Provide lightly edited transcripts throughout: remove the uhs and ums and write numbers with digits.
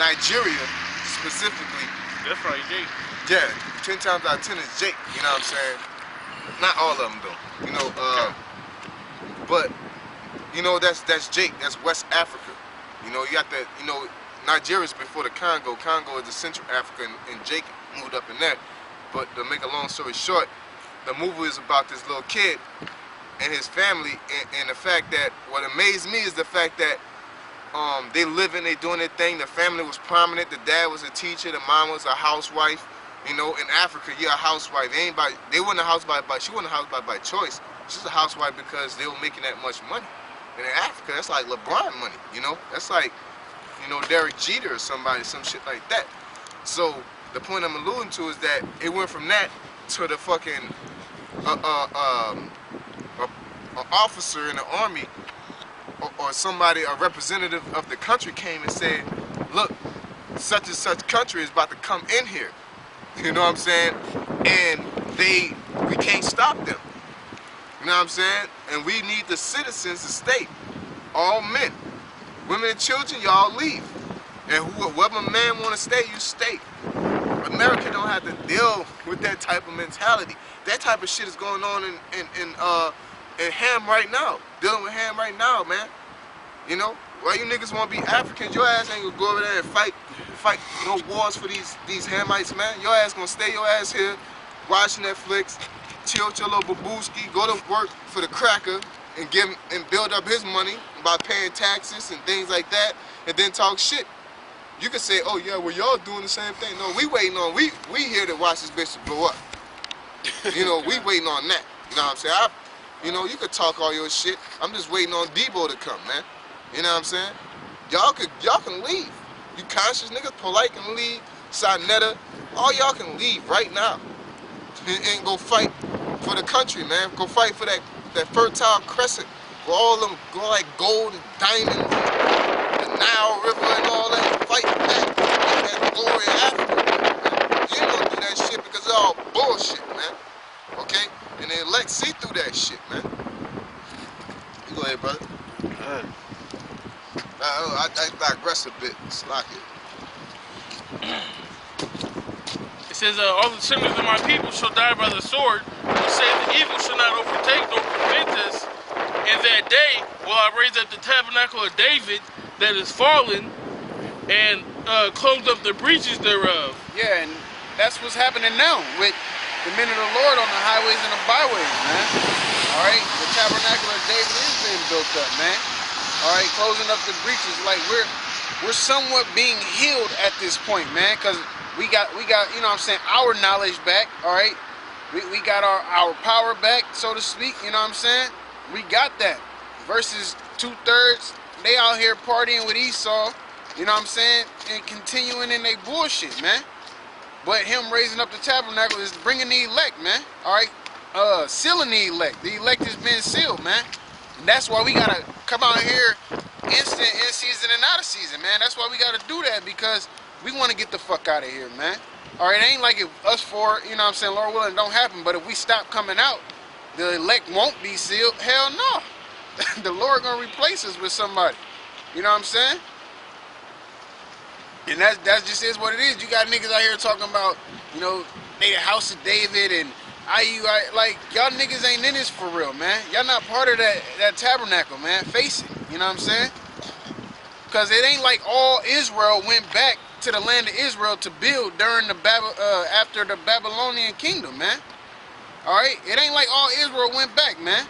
Nigeria specifically. That's right, Jake. Yeah, 10 times out of 10 is Jake. You know what I'm saying? Not all of them though. You know, but you know that's Jake. That's West Africa. You know, you got that. You know, Nigeria's before the Congo. Congo is the Central Africa, and Jake moved up in there. But to make a long story short, the movie is about this little kid and his family, and the fact that what amazed me is the fact that they living, they doing their thing. The family was prominent. The dad was a teacher. The mom was a housewife. You know, in Africa, you're a housewife. They weren't a housewife she wasn't a housewife by choice. She's a housewife because they were making that much money. And in Africa, that's like LeBron money. You know, that's like, you know, Derek Jeter or somebody, some shit like that. So the point I'm alluding to is that it went from that to the fucking an officer in the army or somebody, a representative of the country came and said, look, such and such country is about to come in here. You know what I'm saying? And we can't stop them. You know what I'm saying? And we need the citizens to stay. All men. Women and children, y'all leave. And whoever man want to stay, you stay. America don't have to deal with that type of mentality. That type of shit is going on in Ham right now. Dealing with Ham right now, man. You know? Why you niggas want to be Africans? Your ass ain't gonna go over there and fight no wars for these Hamites, man. Your ass gonna stay your ass here, watch Netflix, chill with your little babooski, go to work for the cracker, and build up his money by paying taxes and things like that, and then talk shit. You could say, oh yeah, well y'all doing the same thing. No, we waiting on, we here to watch this bitch blow up. You know, we waiting on that. You know what I'm saying? You know, you could talk all your shit. I'm just waiting on Debo to come, man. You know what I'm saying? Y'all can leave. You conscious niggas, Polite can leave, Sonetta, all y'all can leave right now. And go fight for the country, man. Go fight for that fertile crescent where all of them go like gold and diamonds, the Nile River and all that. Fight back. That glory of Africa. You ain't gonna do that shit because it's all bullshit, man. Okay? And the elect see through that shit, man. You go ahead, brother. I digress a bit. Slack it. It says, all the sinners of my people shall die by the sword. It says, the evil shall not overtake nor prevent us. In that day will I raise up the tabernacle of David that is fallen and close up the breaches thereof. Yeah, and that's what's happening now with the men of the Lord on the highways and the byways, man. All right, the tabernacle of David is being built up, man. All right, closing up the breaches, like we're somewhat being healed at this point, man, because we got, you know what I'm saying, our knowledge back, all right? We got our power back, so to speak, you know what I'm saying? We got that. Versus 2/3, they out here partying with Esau, you know what I'm saying, and continuing in their bullshit, man. But him raising up the tabernacle is bringing the elect, man, all right? Sealing the elect. The elect is being sealed, man. And that's why we gotta come out here instant, in season and out of season, man. That's why we gotta do that, because we wanna get the fuck out of here, man. All right, it ain't like if us four, you know what I'm saying, Lord willing, don't happen, but if we stop coming out, the elect won't be sealed. Hell no. The Lord gonna replace us with somebody. You know what I'm saying? And that just is what it is. You got niggas out here talking about, you know, they the house of David and like, y'all niggas ain't in this for real, man. Y'all not part of that tabernacle, man. Face it, you know what I'm saying? Because it ain't like all Israel went back to the land of Israel to build during the after the Babylonian kingdom, man. All right, it ain't like all Israel went back, man.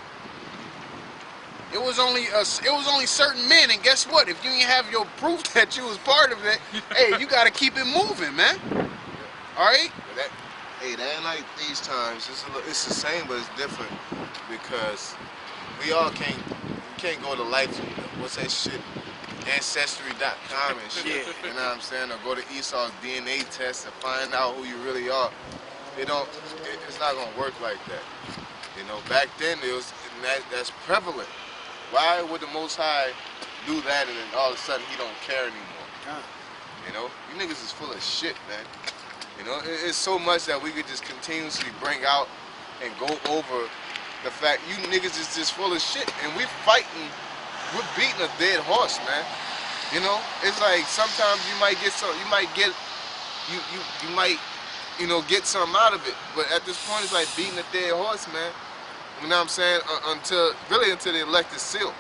It was only certain men, and guess what? If you ain't have your proof that you was part of it, hey, you gotta keep it moving, man. All right. Hey, that ain't like these times. It's the same, but it's different because we all can't go to life. What's that shit? Ancestry.com and shit. You know what I'm saying? Or go to Esau's DNA test and find out who you really are. It's not gonna work like that. You know, back then that's prevalent. Why would the Most High do that and then all of a sudden he don't care anymore? You know, you niggas is full of shit, man. You know, it's so much that we could just continuously bring out and go over the fact you niggas is just full of shit. And we're beating a dead horse, man. You know, it's like sometimes you might get some, you might get, you might, you know, get something out of it. But at this point, it's like beating a dead horse, man. You know what I'm saying? Until the elect is sealed.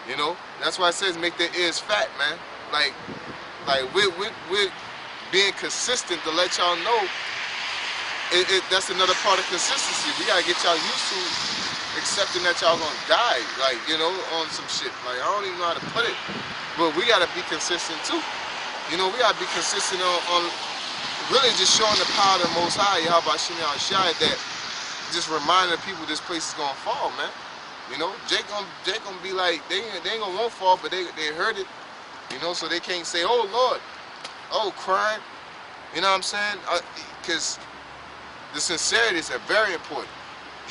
You know, that's why it says make their ears fat, man. Like we're being consistent to let y'all know. That's another part of consistency. We gotta get y'all used to accepting that y'all gonna die, like, you know, on some shit. Like, I don't even know how to put it, but we gotta be consistent too. You know, we gotta be consistent on really just showing the power of the Most High, Yahweh Shem Shai, that just reminding the people this place is gonna fall, man. You know, Jake gonna be like, they ain't gonna won't fall, but they heard it, you know, so they can't say, oh Lord, oh crying, you know what I'm saying? Because the sincerity is very important,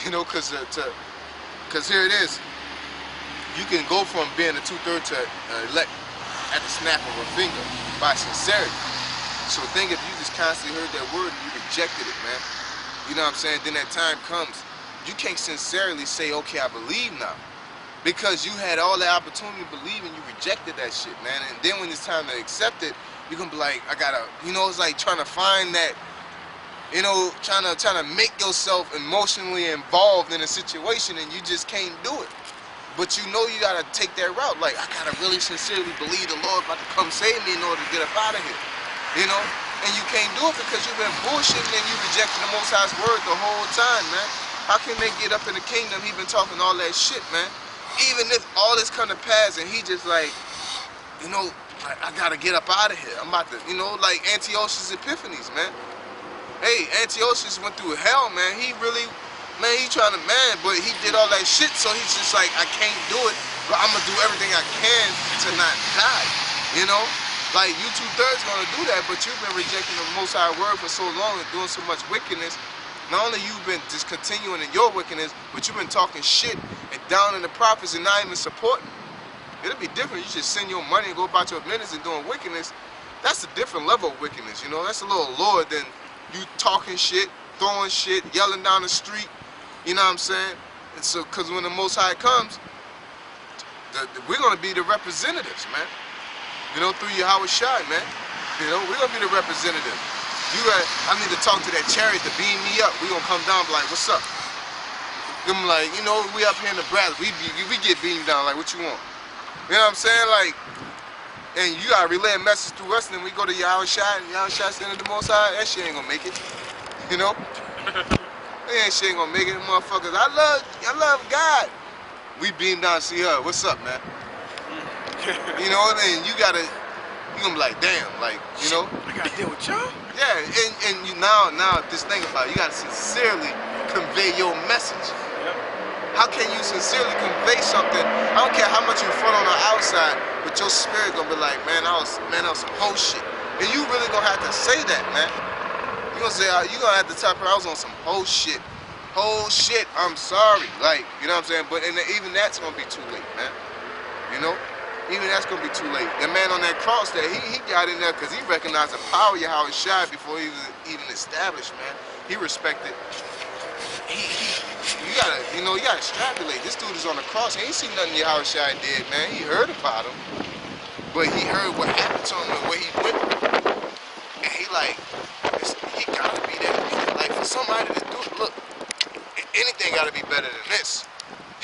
you know, because here it is. You can go from being a 2/3 to elect at the snap of a finger by sincerity. So think if you just constantly heard that word and you rejected it, man. You know what I'm saying? Then that time comes. You can't sincerely say, okay, I believe now. Because you had all the opportunity to believe and you rejected that shit, man. And then when it's time to accept it, you're gonna be like, I gotta, you know, it's like trying to find that, you know, trying to make yourself emotionally involved in a situation and you just can't do it. But you know you gotta take that route. Like, I gotta really sincerely believe the Lord about to come save me in order to get up out of here. You know? And you can't do it because you've been bullshitting and you rejected the Most High's word the whole time, man. How can they get up in the kingdom? He been talking all that shit, man. Even if all this come to pass and he just like, you know, I gotta get up out of here. I'm about to, you know, like Antiochus Epiphanes, man. Hey, Antiochus went through hell, man. He really, man, he trying to, man, but he did all that shit, so he's just like, I can't do it, but I'm gonna do everything I can to not die, you know? Like, you 2/3 gonna do that, but you've been rejecting the Most High word for so long and doing so much wickedness. Not only you've been just continuing in your wickedness, but you've been talking shit and down in the prophets and not even supporting. It'll be different. You just send your money and go about your business and doing wickedness. That's a different level of wickedness, you know? That's a little lower than you talking shit, throwing shit, yelling down the street, you know what I'm saying? And so, because when the Most High comes, we're going to be the representatives, man. You know, through Yahweh Shai, man. You know, we're going to be the representative. I need to talk to that chariot to beam me up. We're going to come down and be like, what's up? I'm like, you know, we up here in the brass. We get beamed down. Like, what you want? You know what I'm saying? Like, and you got to relay a message through us, and then we go to Yahweh Shai, and Yahweh Shai sending the Most High. That shit ain't going to make it. You know? That shit ain't going to make it, motherfuckers. I love God. We beam down and see her. What's up, man? You know, and you gonna be like, damn, like, you know. I gotta deal with y'all. Yeah, and you now just think about it. You gotta sincerely convey your message. Yep. How can you sincerely convey something? I don't care how much you front on the outside, but your spirit gonna be like, man, I was some whole shit. And you really gonna have to say that, man. You gonna say, you gonna have to tell her I was on some whole shit. Whole shit, I'm sorry. Like, you know what I'm saying? But even that's gonna be too late, man. You know? Even that's gonna be too late. The man on that cross there, he got in there because he recognized the power of Yahweh Shai before he was even established, man. He respected. You gotta extrapolate. This dude is on the cross. He ain't seen nothing Yahweh Shai did, man. He heard about him, but he heard what happened to him and what he went through, and he like, he gotta be that. Like, for somebody to do, look, anything gotta be better than this.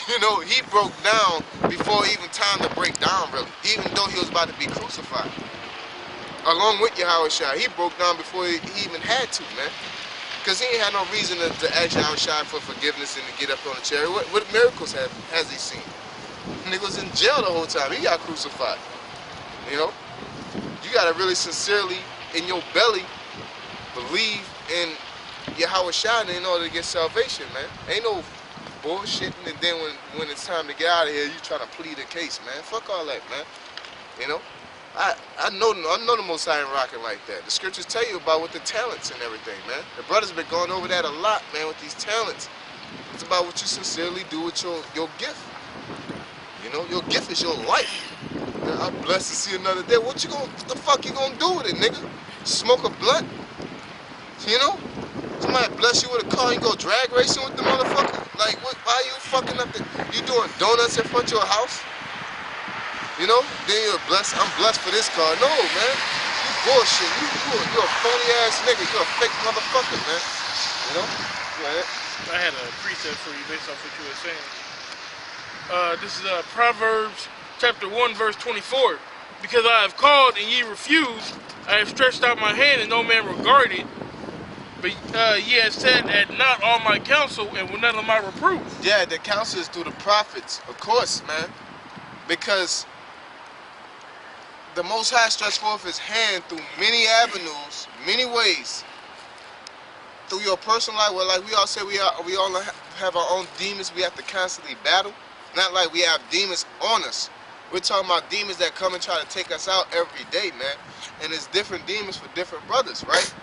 You know, he broke down before even time to break down, really. Even though he was about to be crucified. Along with Yahweh Shai, he broke down before he even had to, man. Because he ain't had no reason to ask Yahweh Shai for forgiveness and to get up on the chariot. What miracles has he seen? Nigga was in jail the whole time. He got crucified. You know? You got to really sincerely, in your belly, believe in Yahweh Shai in order to get salvation, man. Ain't no bullshitting, and then when it's time to get out of here, you trying to plead a case, man. Fuck all that, man. You know, I know the Most High ain't rocking like that. The scriptures tell you about with the talents and everything, man. The brothers been going over that a lot, man, with these talents. It's about what you sincerely do with your gift. You know, your gift is your life. I'm blessed to see another day. What the fuck you gonna do with it, nigga? Smoke a blunt? You know? Somebody bless you with a car, you go drag racing with the motherfucker? Like, why are you fucking up you doing donuts in front of your house? You know? Then you're blessed. I'm blessed for this car. No, man. You bullshit. You're a phony ass nigga. You're a fake motherfucker, man. You know? Go ahead. I had a precept for you based off what you were saying. This is Proverbs chapter 1, verse 24. Because I have called and ye refused, I have stretched out my hand and no man regarded. But ye have said at not all my counsel and will none of my reproof. Yeah, the counsel is through the prophets, of course, man. Because the Most High stretched forth his hand through many avenues, many ways. Through your personal life, where like we all say we all have our own demons we have to constantly battle. Not like we have demons on us. We're talking about demons that come and try to take us out every day, man. And it's different demons for different brothers, right?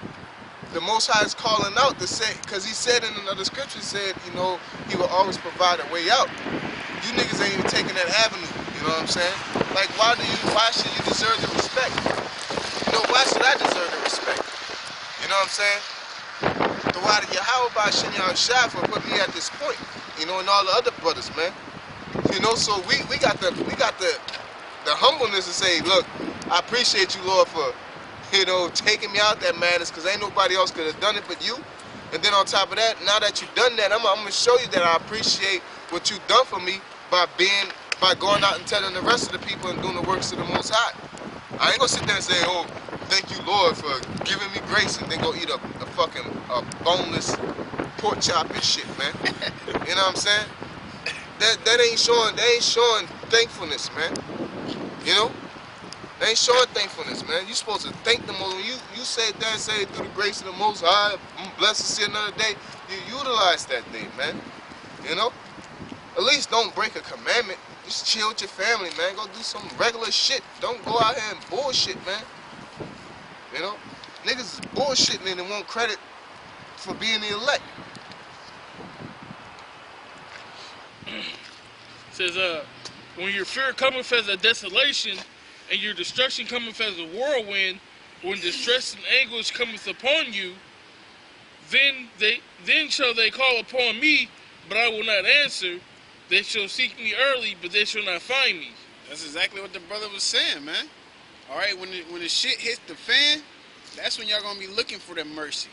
The Most High is calling out to say, because he said in another scripture, said, you know, he will always provide a way out. You niggas ain't even taking that avenue, you know what I'm saying? Like, why should you deserve the respect? You know, why should I deserve the respect? You know what I'm saying? The why did Yahweh by Shinyan Shah for putting me at this point, you know, and all the other brothers, man. You know, so we got the humbleness to say, look, I appreciate you, Lord, for, you know, taking me out that madness, because ain't nobody else could have done it but you. And then on top of that, now that you've done that, I'm going to show you that I appreciate what you've done for me by going out and telling the rest of the people and doing the works of the Most High. I ain't going to sit there and say, oh, thank you, Lord, for giving me grace, and then go eat a fucking boneless pork chop and shit, man. You know what I'm saying? That ain't showing thankfulness, man. You know? They ain't showing thankfulness, man. You supposed to thank the Most. When you say that, say through the grace of the Most High, I'm blessed to see another day. You utilize that thing, man. You know? At least don't break a commandment. Just chill with your family, man. Go do some regular shit. Don't go out here and bullshit, man. You know? Niggas is bullshitting and they want credit for being the elect. It says, when your fear cometh as a desolation, and your destruction cometh as a whirlwind, when distress and anguish cometh upon you, then shall they call upon me, but I will not answer. They shall seek me early, but they shall not find me. That's exactly what the brother was saying, man. All right, when the shit hits the fan, that's when y'all gonna be looking for the mercy.